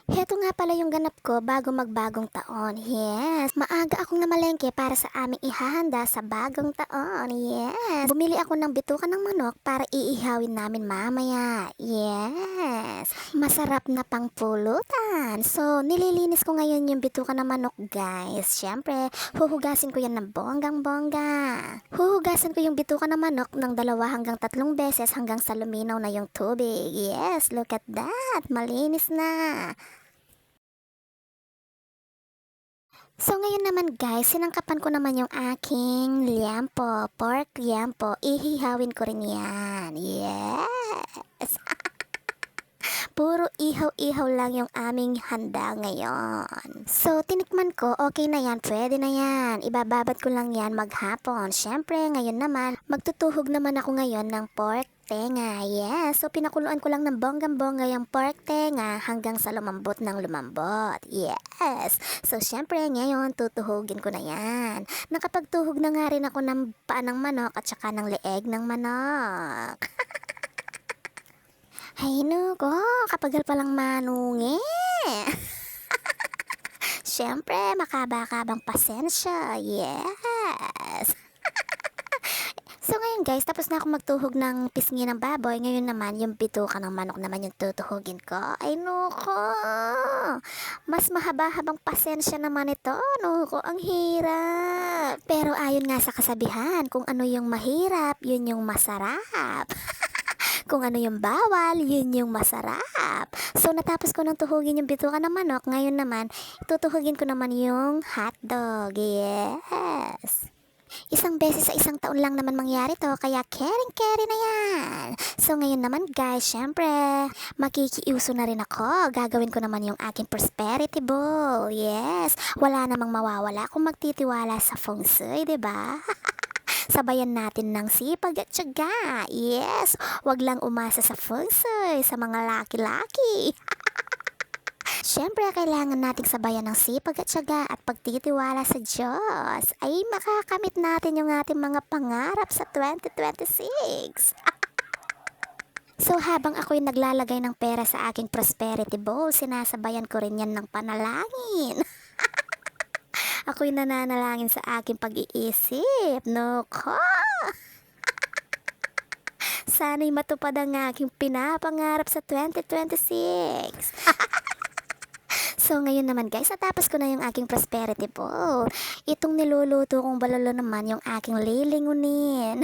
Heto nga pala yung ganap ko bago magbagong taon. Yes, maaga akong namalengke para sa aming ihahanda sa bagong taon. Yes, bumili ako ng bituka ng manok para iihawin namin mamaya. Yes, masarap na pangpulutan. So, nililinis ko ngayon yung bituka ng manok, guys. Siyempre, huhugasin ko yan ng bonggang-bongga. Huhugasan ko yung bituka ng manok ng 2 hanggang 3 beses hanggang sa luminaw na yung tubig. Yes, look at that. Malinis na. So ngayon naman guys, sinangkapan ko naman yung aking liampo, pork liampo. Ihihawin ko rin yan. Yes! Puro ihaw-ihaw lang yung aming handa ngayon. So, tinikman ko, okay na yan, pwede na yan. Ibababad ko lang yan maghapon. Siyempre, ngayon naman, magtutuhog naman ako ngayon ng pork tenga. Yes, so pinakuluan ko lang ng bonggang-bongga yung pork tenga hanggang sa lumambot ng lumambot. Yes, so siyempre ngayon, tutuhugin ko na yan. Nakapagtuhog na nga rin ako ng paa ng manok at saka ng leeg ng manok. Ay nuko, kapagal palang manungi. Siyempre, makaba-kabang pasensya. Yes. So ngayon guys, tapos na ako magtuhog ng pisngi ng baboy. Ngayon naman, yung bituka ng manok naman yung tutuhugin ko. Ay nuko, mas mahaba-habang pasensya naman ito. Nuko, ang hirap. Pero ayon nga sa kasabihan, kung ano yung mahirap, yun yung masarap. Kung ano yung bawal, yun yung masarap. So, natapos ko nang tuhugin yung bituka ng manok. Ngayon naman, tutuhugin ko naman yung hotdog. Yes! Isang beses sa isang taon lang naman mangyari to, kaya caring-carry na yan. So, ngayon naman guys, syempre, makikiuso na rin ako. Gagawin ko naman yung aking prosperity bowl. Yes! Wala namang mawawala kung magtitiwala sa feng shui, diba? Sabayan natin ng sipag at tiyaga. Yes, wag lang umasa sa feng shui, sa mga laki-laki. Siyempre, kailangan nating sabayan ng sipag at tiyaga at pagtitiwala sa Diyos. Ay, makakamit natin yung ating mga pangarap sa 2026. So, habang ako'y naglalagay ng pera sa aking prosperity bowl, sinasabayan ko rin yan ng panalangin. Ako'y nananalangin sa aking pag-iisip. Noko! Sana'y matupad ang aking pinapangarap sa 2026. So ngayon naman guys, natapos ko na yung aking prosperity bowl. Itong niluluto kong balalo naman yung aking lilingunin.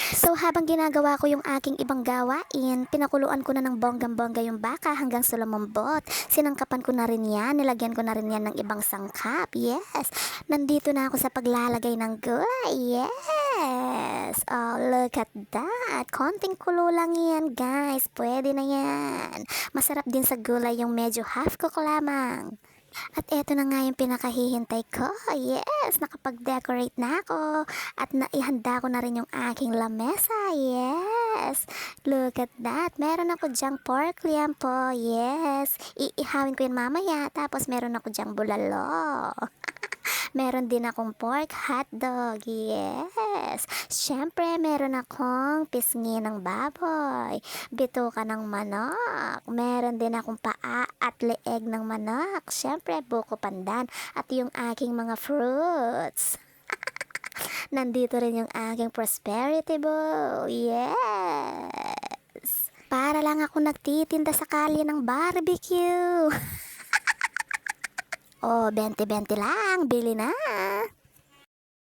So habang ginagawa ko yung aking ibang gawain, pinakuluan ko na ng bonggang-bongga yung baka hanggang sa lumambot. Sinangkapan ko na rin yan, nilagyan ko na rin yan ng ibang sangkap. Yes, nandito na ako sa paglalagay ng gulay. Yes, oh look at that. Konting kulo lang yan guys, pwede na yan. Masarap din sa gulay yung medyo half cook lamang. At eto na nga yung pinakahihintay ko. Yes, nakapag-decorate na ako. At naihanda ko na rin yung aking lamesa. Yes, look at that. Meron ako dyang pork liampo. Yes, iihawin ko yun mamaya. Tapos meron ako dyang bulalo. Meron din akong pork hotdog. Yes. Siyempre, meron akong pisngi ng baboy. Bituka ng manok. Meron din akong paa at leeg ng manok. Siyempre, buko pandan. At yung aking mga fruits. Nandito rin yung aking prosperity bowl. Yes. Para lang ako nagtitinda sa kalye ng barbecue. Oh, 20-20 lang. Bili na.